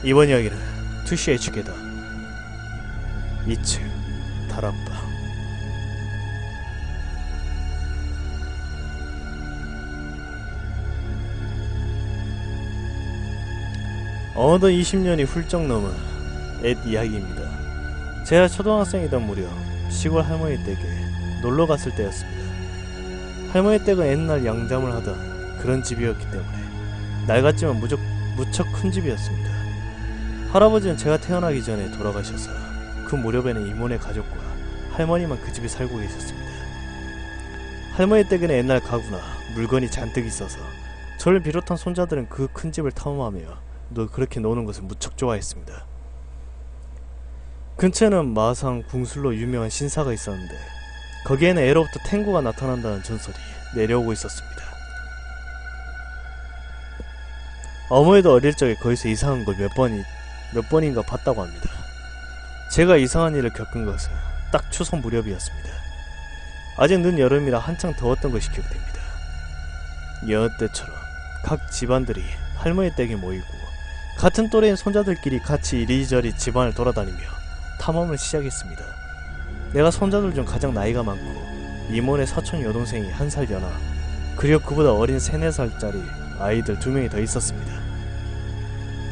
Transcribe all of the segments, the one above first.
이번 이야기는 2CH계다 2층 다락방. 어느덧 20년이 훌쩍 넘은 옛 이야기입니다. 제가 초등학생이던 무렵 시골 할머니 댁에 놀러 갔을 때였습니다. 할머니 댁은 옛날 양잠을 하던 그런 집이었기 때문에 낡았지만 무척 큰 집이었습니다. 할아버지는 제가 태어나기 전에 돌아가셔서 그 무렵에는 이모네 가족과 할머니만 그 집에 살고 계셨습니다. 할머니 댁에는 옛날 가구나 물건이 잔뜩 있어서 저를 비롯한 손자들은 그 큰 집을 탐험하며 그렇게 노는 것을 무척 좋아했습니다. 근처에는 마상 궁술로 유명한 신사가 있었는데 거기에는 애로부터 탱구가 나타난다는 전설이 내려오고 있었습니다. 어머니도 어릴 적에 거기서 이상한 걸 몇 번인가 봤다고 합니다. 제가 이상한 일을 겪은 것은 딱 추석 무렵이었습니다. 아직 늦여름이라 한창 더웠던 것이 기억됩니다. 여느 때처럼 각 집안들이 할머니 댁에 모이고 같은 또래인 손자들끼리 같이 이리저리 집안을 돌아다니며 탐험을 시작했습니다. 내가 손자들 중 가장 나이가 많고 이모네 사촌 여동생이 1살 연하, 그리고 그보다 어린 3, 4살짜리 아이들 2명이 더 있었습니다.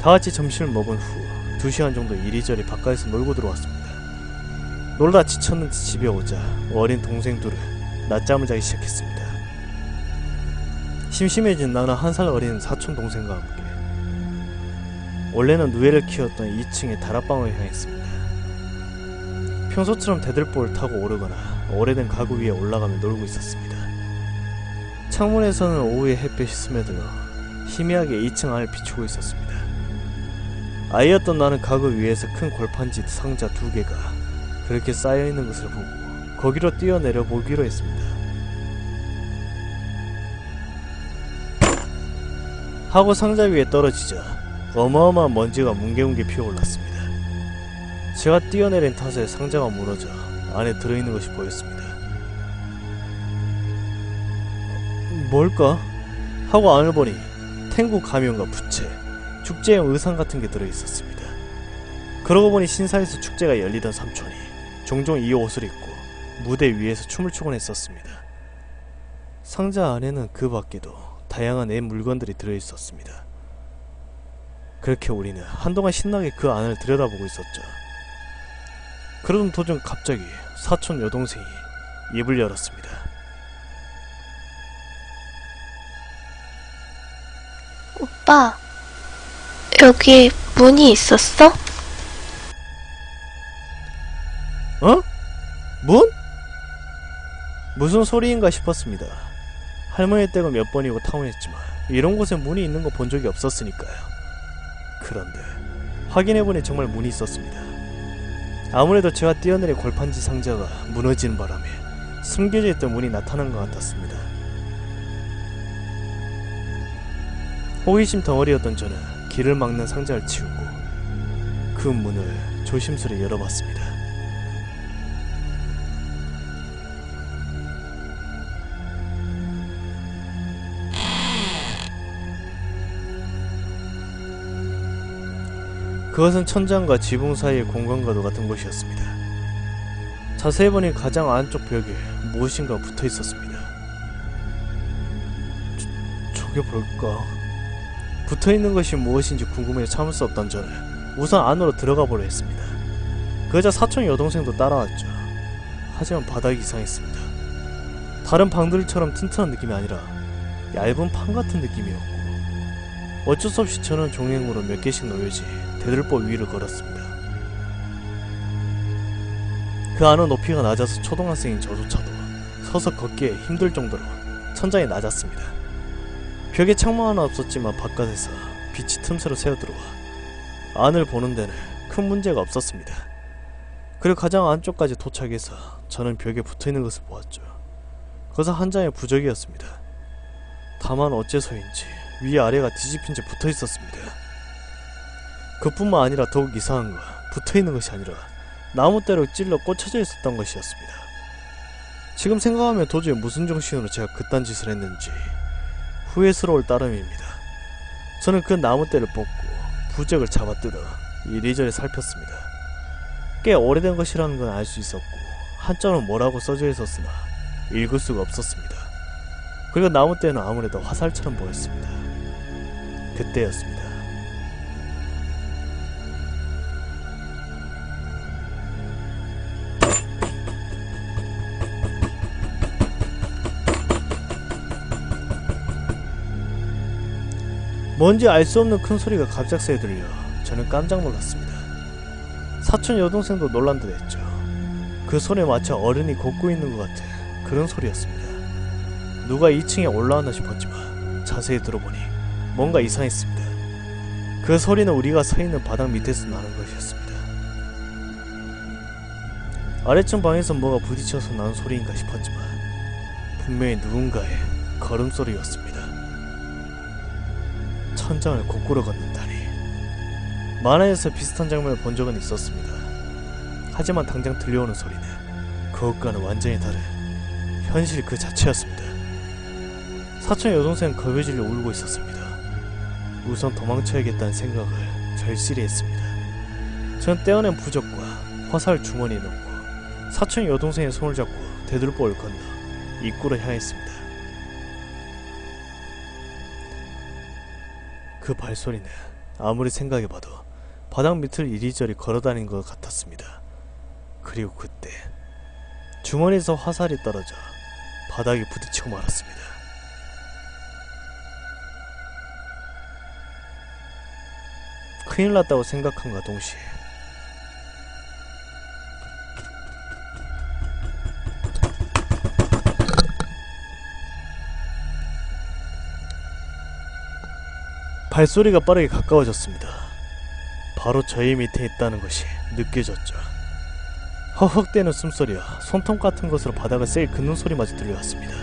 다같이 점심을 먹은 후 2시간 정도 이리저리 바깥에서 놀고 들어왔습니다. 놀다 지쳤는지 집에 오자 어린 동생 둘은 낮잠을 자기 시작했습니다. 심심해진 나는 1살 어린 사촌 동생과 함께 원래는 누에를 키웠던 2층의 다락방을 향했습니다. 평소처럼 대들보를 타고 오르거나 오래된 가구 위에 올라가며 놀고 있었습니다. 창문에서는 오후의 햇빛이 스며들어 희미하게 2층 안을 비추고 있었습니다. 아이였던 나는 가구 위에서 큰 골판지 상자 2개가 그렇게 쌓여있는 것을 보고 거기로 뛰어내려 보기로 했습니다. 하고 상자 위에 떨어지자 어마어마한 먼지가 뭉게뭉게 피어올랐습니다. 제가 뛰어내린 탓에 상자가 무너져 안에 들어있는 것이 보였습니다. 뭘까? 하고 안을 보니 탱구 가면과 부채, 축제용 의상 같은 게 들어있었습니다. 그러고 보니 신사에서 축제가 열리던 삼촌이 종종 이 옷을 입고 무대 위에서 춤을 추곤 했었습니다. 상자 안에는 그 밖에도 다양한 옛 물건들이 들어있었습니다. 그렇게 우리는 한동안 신나게 그 안을 들여다보고 있었죠. 그러던 도중 갑자기 사촌 여동생이 입을 열었습니다. 오빠, 여기 문이 있었어? 어? 문? 무슨 소리인가 싶었습니다. 할머니 댁은 몇 번이고 탐험했지만 이런 곳에 문이 있는 거 본 적이 없었으니까요. 그런데 확인해보니 정말 문이 있었습니다. 아무래도 제가 뛰어내린 골판지 상자가 무너지는 바람에 숨겨져 있던 문이 나타난 것 같았습니다. 호기심 덩어리였던 저는 길을 막는 상자를 치우고 그 문을 조심스레 열어봤습니다. 그것은 천장과 지붕 사이의 공간과도 같은 곳이었습니다. 자세히 보니 가장 안쪽 벽에 무엇인가 붙어 있었습니다. 저게 뭘까? 붙어 있는 것이 무엇인지 궁금해 참을 수 없던 저는 우선 안으로 들어가 보려 했습니다. 그러자 사촌 여동생도 따라왔죠. 하지만 바닥이 이상했습니다. 다른 방들처럼 튼튼한 느낌이 아니라 얇은 판 같은 느낌이었고 어쩔 수 없이 저는 종횡으로 몇 개씩 놓여지 대들보 위를 걸었습니다. 그 안은 높이가 낮아서 초등학생인 저조차도 서서 걷기에 힘들 정도로 천장이 낮았습니다. 벽에 창문 하나 없었지만 바깥에서 빛이 틈새로 새어들어와 안을 보는 데는 큰 문제가 없었습니다. 그리고 가장 안쪽까지 도착해서 저는 벽에 붙어있는 것을 보았죠. 그것은 한 장의 부적이었습니다. 다만 어째서인지 위아래가 뒤집힌 채 붙어있었습니다. 그뿐만 아니라 더욱 이상한 건 붙어있는 것이 아니라 나무대로 찔러 꽂혀져 있었던 것이었습니다. 지금 생각하면 도저히 무슨 정신으로 제가 그딴 짓을 했는지 후회스러울 따름입니다. 저는 그 나무대를 뽑고 부적을 잡아뜯어 이리저리 살폈습니다. 꽤 오래된 것이라는 건 알 수 있었고 한자로 뭐라고 써져 있었으나 읽을 수가 없었습니다. 그리고 나무대는 아무래도 화살처럼 보였습니다. 그때였습니다. 뭔지 알 수 없는 큰 소리가 갑작스레 들려 저는 깜짝 놀랐습니다. 사촌 여동생도 놀란 듯 했죠. 그 소리에 마치 어른이 걷고 있는 것 같은 그런 소리였습니다. 누가 2층에 올라왔나 싶었지만 자세히 들어보니 뭔가 이상했습니다. 그 소리는 우리가 서 있는 바닥 밑에서 나는 것이었습니다. 아래층 방에서 뭐가 부딪혀서 나는 소리인가 싶었지만 분명히 누군가의 걸음소리였습니다. 천장을 거꾸로 걷는다니. 만화에서 비슷한 장면을 본 적은 있었습니다. 하지만 당장 들려오는 소리는 그것과는 완전히 다른 현실 그 자체였습니다. 사촌 여동생은 겁에 질려 울고 있었습니다. 우선 도망쳐야겠다는 생각을 절실히 했습니다. 전 떼어낸 부적과 화살 주머니에 넣고 사촌 여동생의 손을 잡고 대들보를 건너 입구로 향했습니다. 그 발소리는 아무리 생각해봐도 바닥 밑을 이리저리 걸어다닌 것 같았습니다. 그리고 그때 주머니에서 화살이 떨어져 바닥에 부딪히고 말았습니다. 큰일 났다고 생각함과 동시에 발소리가 빠르게 가까워졌습니다. 바로 저희 밑에 있다는 것이 느껴졌죠. 허헉대는 숨소리와 손톱 같은 것으로 바닥을 세게 긋는 소리마저 들려왔습니다.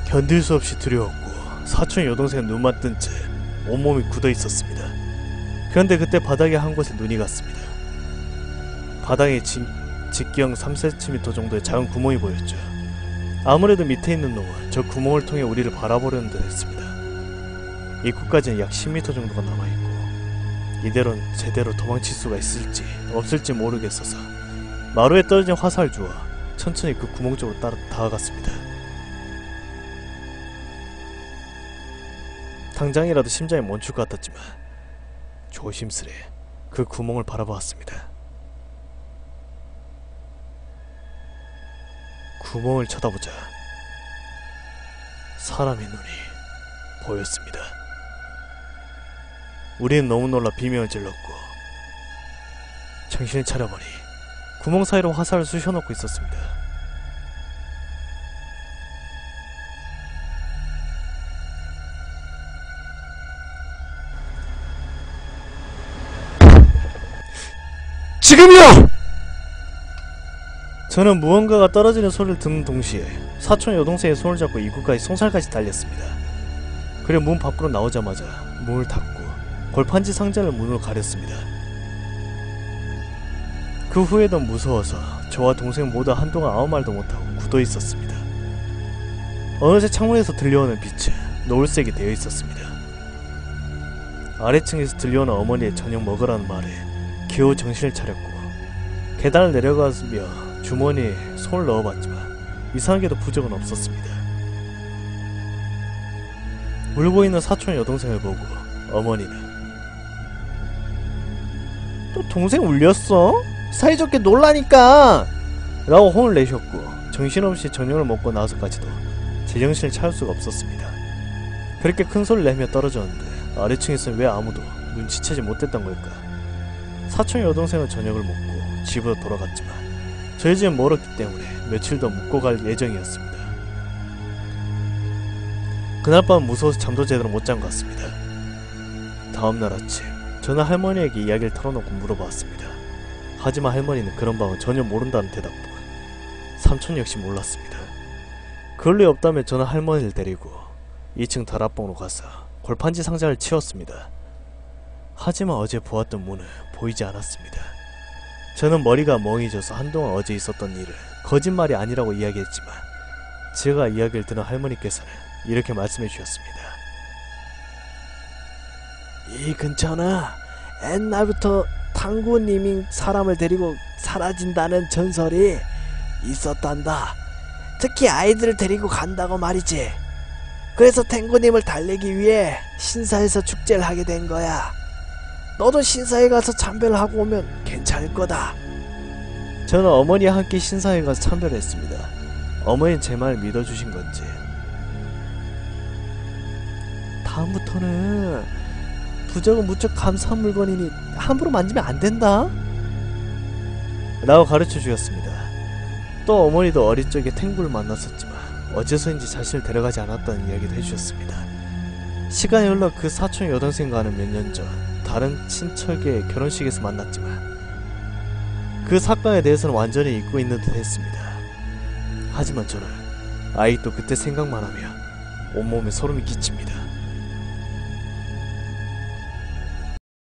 견딜 수 없이 두려웠고 사촌 여동생은 눈만 뜬 채 온몸이 굳어 있었습니다. 그런데 그때 바닥에 한 곳에 눈이 갔습니다. 바닥에 직경 3cm 정도의 작은 구멍이 보였죠. 아무래도 밑에 있는 놈은 저 구멍을 통해 우리를 바라보려는 듯 했습니다. 입구까지는 약 10m 정도가 남아있고 이대로는 제대로 도망칠 수가 있을지 없을지 모르겠어서 마루에 떨어진 화살 주워 천천히 그 구멍 쪽으로 따라 다가갔습니다. 당장이라도 심장이 멈출 것 같았지만 조심스레 그 구멍을 바라보았습니다. 구멍을 쳐다보자 사람의 눈이 보였습니다. 우리는 너무 놀라 비명을 질렀고 정신을 차려보니 구멍 사이로 화살을 쑤셔넣고 있었습니다. 지금이요! 저는 무언가가 떨어지는 소리를 듣는 동시에 사촌 여동생의 손을 잡고 입구까지 송살까지 달렸습니다. 그리고 문 밖으로 나오자마자 문을 닫고 골판지 상자를 문으로 가렸습니다. 그 후에도 무서워서 저와 동생 모두 한동안 아무 말도 못하고 굳어 있었습니다. 어느새 창문에서 들려오는 빛은 노을색이 되어 있었습니다. 아래층에서 들려오는 어머니의 저녁 먹으라는 말에 겨우 정신을 차렸고 계단을 내려가며 주머니에 손을 넣어봤지만 이상하게도 부적은 없었습니다. 울고 있는 사촌 여동생을 보고 어머니는 또 동생 울렸어? 사이좋게 놀라니까! 라고 혼을 내셨고 정신없이 저녁을 먹고 나서까지도 제정신을 차릴 수가 없었습니다. 그렇게 큰 소리를 내며 떨어졌는데 아래층에서는 왜 아무도 눈치채지 못했던 걸까? 사촌 여동생은 저녁을 먹고 집으로 돌아갔지만 저희 집은 멀었기 때문에 며칠 더 묵고 갈 예정이었습니다. 그날 밤 무서워서 잠도 제대로 못 잔 것 같습니다. 다음날 아침 저는 할머니에게 이야기를 털어놓고 물어봤습니다. 하지만 할머니는 그런 방은 전혀 모른다는 대답뿐. 삼촌 역시 몰랐습니다. 그럴 리 없다며 저는 할머니를 데리고 2층 다락방으로 가서 골판지 상자를 치웠습니다. 하지만 어제 보았던 문은 보이지 않았습니다. 저는 머리가 멍해져서 한동안 어제 있었던 일을 거짓말이 아니라고 이야기했지만 제가 이야기를 들은 할머니께서는 이렇게 말씀해 주셨습니다. 이 근처는 옛날부터 탕구님이 사람을 데리고 사라진다는 전설이 있었단다. 특히 아이들을 데리고 간다고 말이지. 그래서 탱구님을 달래기 위해 신사에서 축제를 하게 된 거야. 너도 신사에 가서 참배를 하고 오면 괜찮을 거다. 저는 어머니와 함께 신사에 가서 참배를 했습니다. 어머니는 제 말을 믿어주신 건지 다음부터는 부적은 무척 감사한 물건이니 함부로 만지면 안 된다 라고 가르쳐 주셨습니다. 또 어머니도 어릴 적에 탱구를 만났었지만 어째서인지 자신을 데려가지 않았다는 이야기도 해주셨습니다. 시간이 흘러 그 사촌 여동생과는 몇 년 전 다른 친척의 결혼식에서 만났지만 그 사건에 대해서는 완전히 잊고 있는 듯 했습니다. 하지만 저는 아직도 그때 생각만 하면 온몸에 소름이 끼칩니다.